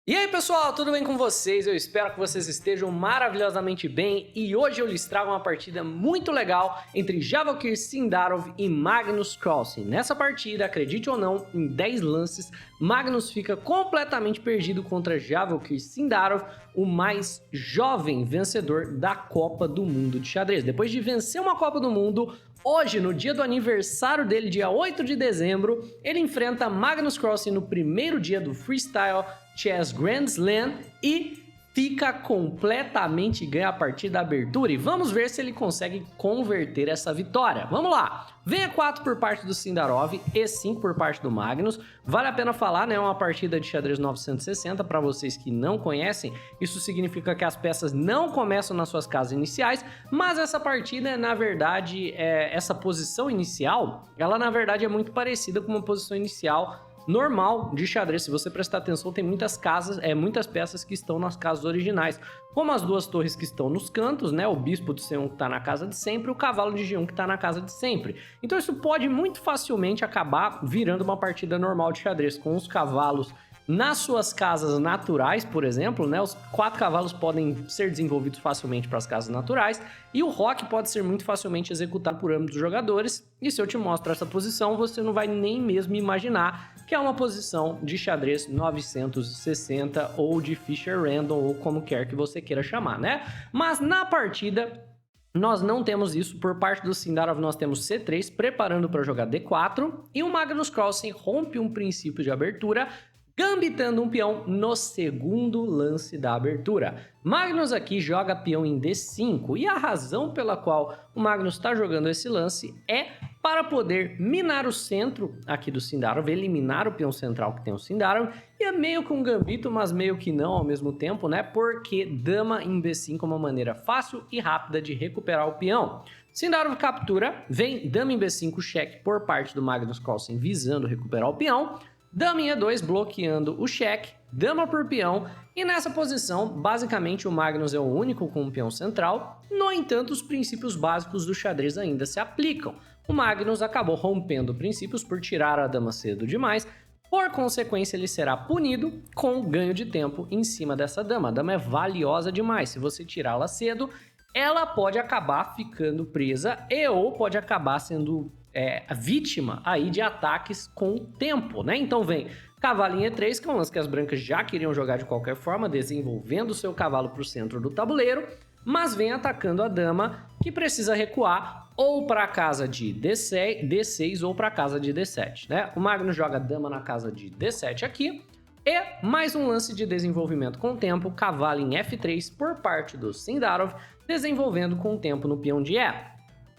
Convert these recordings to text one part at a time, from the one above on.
E aí pessoal, tudo bem com vocês? Eu espero que vocês estejam maravilhosamente bem e hoje eu lhes trago uma partida muito legal entre Javokir Sindarov e Magnus Carlsen. Nessa partida, acredite ou não, em 10 lances, Magnus fica completamente perdido contra Javokir Sindarov, o mais jovem vencedor da Copa do Mundo de xadrez. Depois de vencer uma Copa do Mundo, hoje, no dia do aniversário dele, dia 8 de dezembro, ele enfrenta Magnus Carlsen no primeiro dia do Freestyle Chess Grand Slam e fica completamente ganha a partir da abertura. E vamos ver se ele consegue converter essa vitória. Vamos lá! Vem E4 por parte do Sindarov, E5 por parte do Magnus. Vale a pena falar, né? É uma partida de xadrez 960 para vocês que não conhecem. Isso significa que as peças não começam nas suas casas iniciais, mas essa partida, na verdade, essa posição inicial, ela na verdade é muito parecida com uma posição inicial normal de xadrez. Se você prestar atenção, tem muitas casas, muitas peças que estão nas casas originais, como as duas torres que estão nos cantos, né? O bispo do C1 que está na casa de sempre, o cavalo de G1 que está na casa de sempre. Então isso pode muito facilmente acabar virando uma partida normal de xadrez, com os cavalos nas suas casas naturais, por exemplo, né? Os 4 cavalos podem ser desenvolvidos facilmente para as casas naturais e o roque pode ser muito facilmente executado por ambos os jogadores. E se eu te mostro essa posição, você não vai nem mesmo imaginar que é uma posição de xadrez 960 ou de Fischer Random, ou como quer que você queira chamar, né? Mas na partida nós não temos isso. Por parte do Sindarov nós temos C3 preparando para jogar D4 e o Magnus Carlsen rompe um princípio de abertura, gambitando um peão no segundo lance da abertura. Magnus aqui joga peão em D5 e a razão pela qual o Magnus está jogando esse lance é para poder minar o centro aqui do Sindarov, eliminar o peão central que tem o Sindarov, e é meio que um gambito, mas meio que não ao mesmo tempo, né? Porque dama em B5 é uma maneira fácil e rápida de recuperar o peão. Sindarov captura, vem dama em B5 cheque por parte do Magnus Carlsen visando recuperar o peão, dama em E2 bloqueando o cheque, dama por peão, e nessa posição, basicamente o Magnus é o único com um peão central. No entanto, os princípios básicos do xadrez ainda se aplicam. O Magnus acabou rompendo princípios por tirar a dama cedo demais, por consequência ele será punido com ganho de tempo em cima dessa dama. A dama é valiosa demais, se você tirá-la cedo, ela pode acabar ficando presa e ou pode acabar sendo vítima aí de ataques com o tempo, né? Então vem cavalo em E3, que é um lance que as brancas já queriam jogar de qualquer forma, desenvolvendo o seu cavalo para o centro do tabuleiro, mas vem atacando a dama, que precisa recuar ou para a casa de D6 ou para a casa de D7, né? O Magnus joga dama na casa de D7 aqui, e mais um lance de desenvolvimento com o tempo, cavalo em F3 por parte do Sindarov, desenvolvendo com o tempo no peão de E.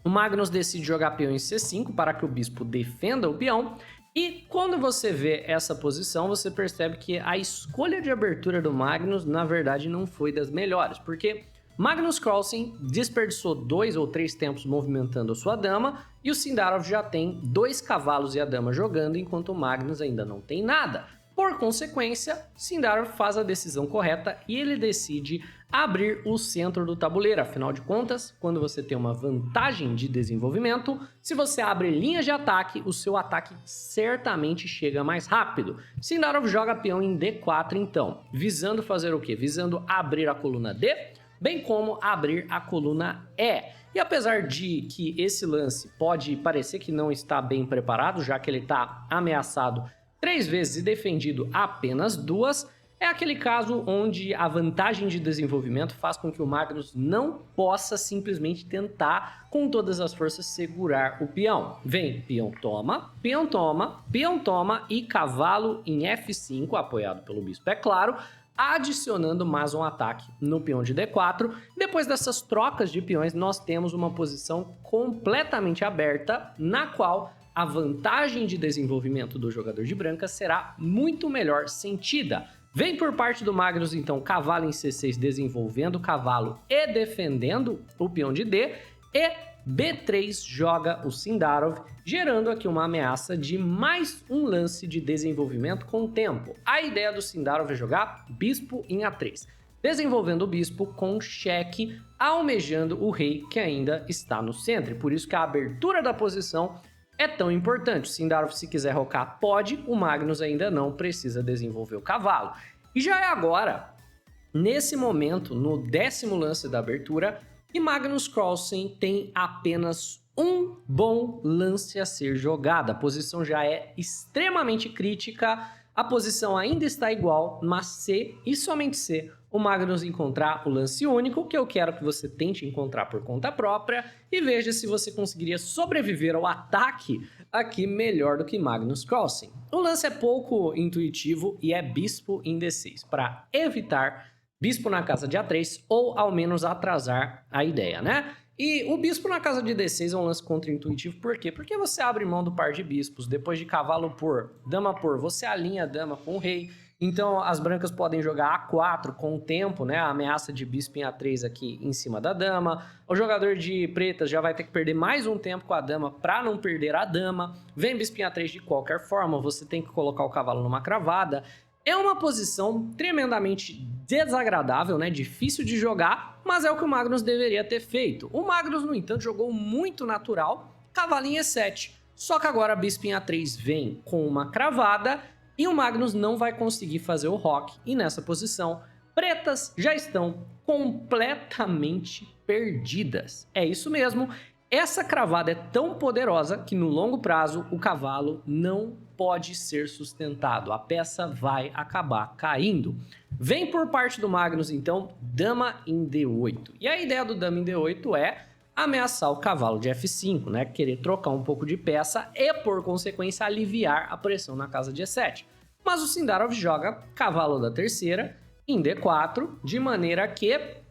O Magnus decide jogar peão em C5 para que o bispo defenda o peão, e quando você vê essa posição, você percebe que a escolha de abertura do Magnus, na verdade, não foi das melhores, porque Magnus Carlsen desperdiçou 2 ou 3 tempos movimentando a sua dama, e o Sindarov já tem 2 cavalos e a dama jogando, enquanto o Magnus ainda não tem nada. Por consequência, Sindarov faz a decisão correta e ele decide abrir o centro do tabuleiro. Afinal de contas, quando você tem uma vantagem de desenvolvimento, se você abre linhas de ataque, o seu ataque certamente chega mais rápido. Sindarov joga peão em D4 então, visando fazer o quê? Visando abrir a coluna D, bem como abrir a coluna E. E apesar de que esse lance pode parecer que não está bem preparado, já que ele está ameaçado 3 vezes e defendido apenas 2, é aquele caso onde a vantagem de desenvolvimento faz com que o Magnus não possa simplesmente tentar com todas as forças segurar o peão. Vem peão toma, peão toma, peão toma e cavalo em F5, apoiado pelo bispo, é claro, adicionando mais um ataque no peão de D4. Depois dessas trocas de peões, nós temos uma posição completamente aberta, na qual a vantagem de desenvolvimento do jogador de branca será muito melhor sentida. Vem por parte do Magnus, então, cavalo em C6 desenvolvendo o cavalo e defendendo o peão de D, e B3 joga o Sindarov, gerando aqui uma ameaça de mais um lance de desenvolvimento com o tempo. A ideia do Sindarov é jogar bispo em A3, desenvolvendo o bispo com cheque, almejando o rei que ainda está no centro. E por isso que a abertura da posição é tão importante. O Sindarov, se quiser rocar, pode, o Magnus ainda não precisa desenvolver o cavalo. E já é agora, nesse momento, no 10º lance da abertura, que Magnus Carlsen tem apenas um bom lance a ser jogado. A posição já é extremamente crítica, a posição ainda está igual, mas se e somente se o Magnus encontrar o lance único, que eu quero que você tente encontrar por conta própria, e veja se você conseguiria sobreviver ao ataque aqui melhor do que Magnus Carlsen. O lance é pouco intuitivo e é bispo em D6, para evitar bispo na casa de A3 ou ao menos atrasar a ideia, né? E o bispo na casa de D6 é um lance contra-intuitivo, por quê? Porque você abre mão do par de bispos, depois de cavalo por, dama por, você alinha a dama com o rei, então as brancas podem jogar A4 com o tempo, né? A ameaça de bispo em A3 aqui em cima da dama, o jogador de pretas já vai ter que perder mais um tempo com a dama para não perder a dama, vem bispo em A3 de qualquer forma, você tem que colocar o cavalo numa cravada. É uma posição tremendamente desagradável, né? Difícil de jogar, mas é o que o Magnus deveria ter feito. O Magnus, no entanto, jogou muito natural, cavalinho E7. Só que agora a bispo em A3 vem com uma cravada e o Magnus não vai conseguir fazer o roque. E nessa posição, pretas já estão completamente perdidas. É isso mesmo. Essa cravada é tão poderosa que no longo prazo o cavalo não pode ser sustentado. A peça vai acabar caindo. Vem por parte do Magnus, então, dama em D8. E a ideia do dama em D8 é ameaçar o cavalo de F5, né? Querer trocar um pouco de peça e, por consequência, aliviar a pressão na casa de E7. Mas o Sindarov joga cavalo da terceira em D4, de maneira que,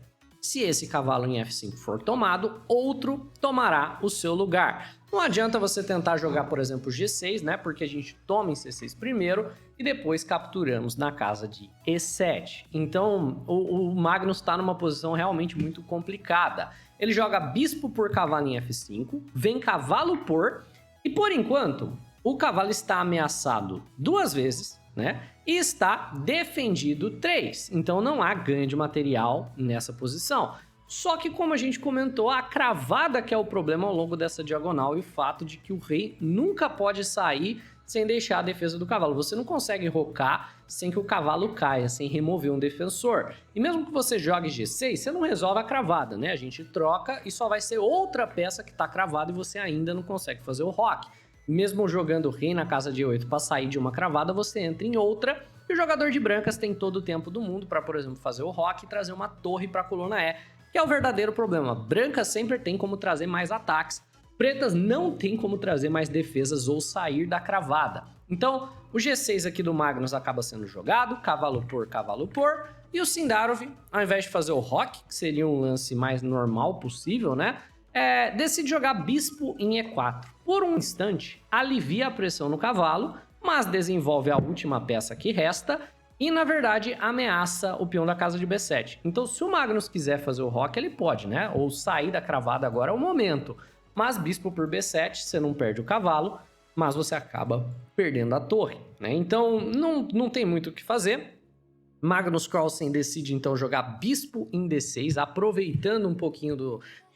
se esse cavalo em F5 for tomado, outro tomará o seu lugar. Não adianta você tentar jogar, por exemplo, G6, né? Porque a gente toma em C6 primeiro e depois capturamos na casa de E7. Então, o Magnus está numa posição realmente muito complicada. Ele joga bispo por cavalo em F5, vem cavalo por, e por enquanto, o cavalo está ameaçado 2 vezes, né? E está defendido 3. Então não há ganho de material nessa posição. Só que, como a gente comentou, a cravada que é o problema ao longo dessa diagonal e o fato de que o rei nunca pode sair sem deixar a defesa do cavalo. Você não consegue rocar sem que o cavalo caia, sem remover um defensor. E mesmo que você jogue G6, você não resolve a cravada, né? A gente troca e só vai ser outra peça que está cravada e você ainda não consegue fazer o roque. Mesmo jogando rei na casa de E8 para sair de uma cravada, você entra em outra e o jogador de brancas tem todo o tempo do mundo para, por exemplo, fazer o roque e trazer uma torre para a coluna E, que é o verdadeiro problema. Brancas sempre tem como trazer mais ataques, pretas não tem como trazer mais defesas ou sair da cravada. Então, o G6 aqui do Magnus acaba sendo jogado, cavalo por, e o Sindarov, ao invés de fazer o roque, que seria um lance mais normal possível, né? Decide jogar bispo em E4. Por um instante, alivia a pressão no cavalo, mas desenvolve a última peça que resta e, na verdade, ameaça o peão da casa de B7. Então, se o Magnus quiser fazer o roque, ele pode, né? Ou sair da cravada agora é o momento. Mas bispo por B7, você não perde o cavalo, mas você acaba perdendo a torre, né? Então, não tem muito o que fazer. Magnus Carlsen decide então jogar bispo em D6, aproveitando um pouquinho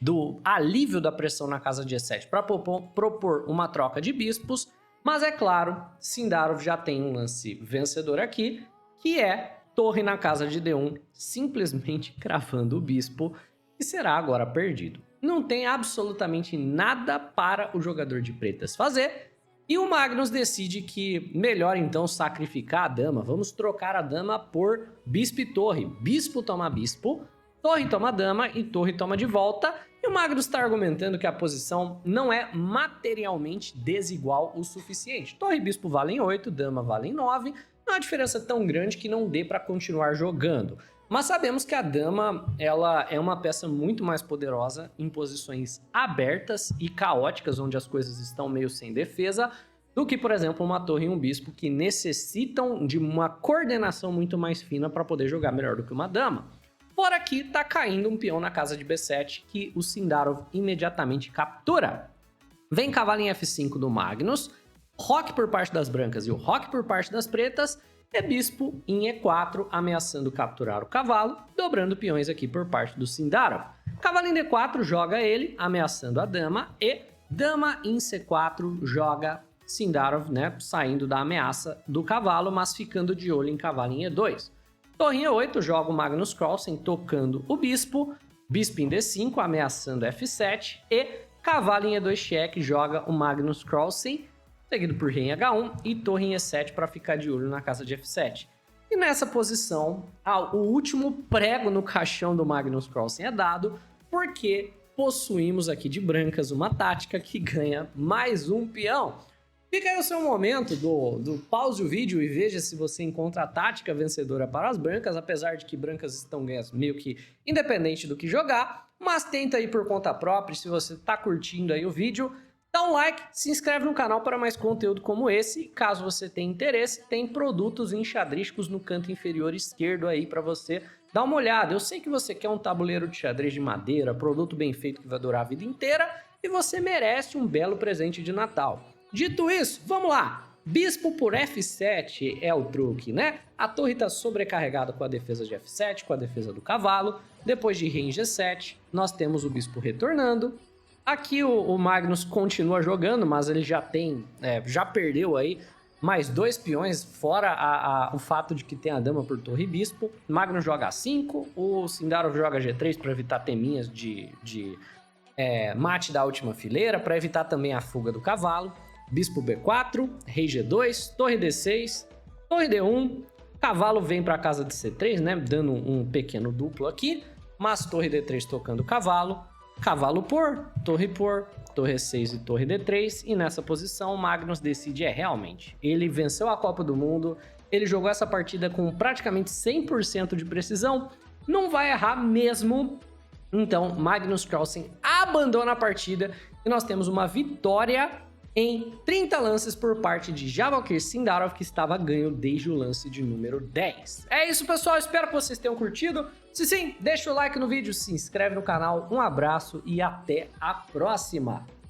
do alívio da pressão na casa de E7 para propor uma troca de bispos, mas é claro, Sindarov já tem um lance vencedor aqui, que é torre na casa de D1, simplesmente cravando o bispo, que será agora perdido. Não tem absolutamente nada para o jogador de pretas fazer, e o Magnus decide que melhor então sacrificar a dama. Vamos trocar a dama por bispo e torre. Bispo toma bispo, torre toma dama e torre toma de volta. E o Magnus está argumentando que a posição não é materialmente desigual o suficiente. Torre e bispo valem 8, dama valem 9. Não há uma diferença tão grande que não dê para continuar jogando. Mas sabemos que a dama ela é uma peça muito mais poderosa em posições abertas e caóticas, onde as coisas estão meio sem defesa, do que, por exemplo, uma torre e um bispo que necessitam de uma coordenação muito mais fina para poder jogar melhor do que uma dama. Por aqui tá caindo um peão na casa de B7 que o Sindarov imediatamente captura. Vem cavalo em F5 do Magnus, roque por parte das brancas e o roque por parte das pretas, é bispo em E4, ameaçando capturar o cavalo, dobrando peões aqui por parte do Sindarov. Cavalo em D4 joga ele, ameaçando a dama, e dama em C4 joga Sindarov, né, saindo da ameaça do cavalo, mas ficando de olho em cavalo em E2. Torre em E8 joga o Magnus Carlsen tocando o bispo, bispo em D5 ameaçando F7 e cavalo em E2 cheque joga o Magnus Carlsen, seguido por rei em H1 e torre em E7 para ficar de olho na casa de F7. E nessa posição, o último prego no caixão do Magnus Carlsen é dado, porque possuímos aqui de brancas uma tática que ganha mais um peão. Fica aí o seu momento do pause o vídeo e veja se você encontra a tática vencedora para as brancas, apesar de que brancas estão ganhas meio que independente do que jogar, mas tenta aí por conta própria. Se você está curtindo aí o vídeo, dá um like, se inscreve no canal para mais conteúdo como esse. Caso você tenha interesse, tem produtos enxadrísticos no canto inferior esquerdo aí para você dar uma olhada. Eu sei que você quer um tabuleiro de xadrez de madeira, produto bem feito que vai durar a vida inteira, e você merece um belo presente de Natal. Dito isso, vamos lá! Bispo por F7 é o truque, né? A torre está sobrecarregada com a defesa de F7, com a defesa do cavalo. Depois de rei em G7, nós temos o bispo retornando. Aqui o Magnus continua jogando, mas ele já já perdeu aí mais 2 peões, fora o fato de que tem a dama por torre e bispo. Magnus joga A5, o Sindarov joga G3 para evitar teminhas de mate da última fileira, para evitar também a fuga do cavalo. Bispo B4, rei G2, torre D6, torre D1, cavalo vem para a casa de C3, né, dando um pequeno duplo aqui, mas torre D3 tocando o cavalo, cavalo por, torre E6 e torre D3, e nessa posição o Magnus decide realmente. Ele venceu a Copa do Mundo, ele jogou essa partida com praticamente 100% de precisão, não vai errar mesmo. Então Magnus Carlsen abandona a partida e nós temos uma vitória em 30 lances por parte de Javalkyr Sindarov, que estava ganho desde o lance de número 10. É isso, pessoal. Espero que vocês tenham curtido. Se sim, deixa o like no vídeo, se inscreve no canal. Um abraço e até a próxima!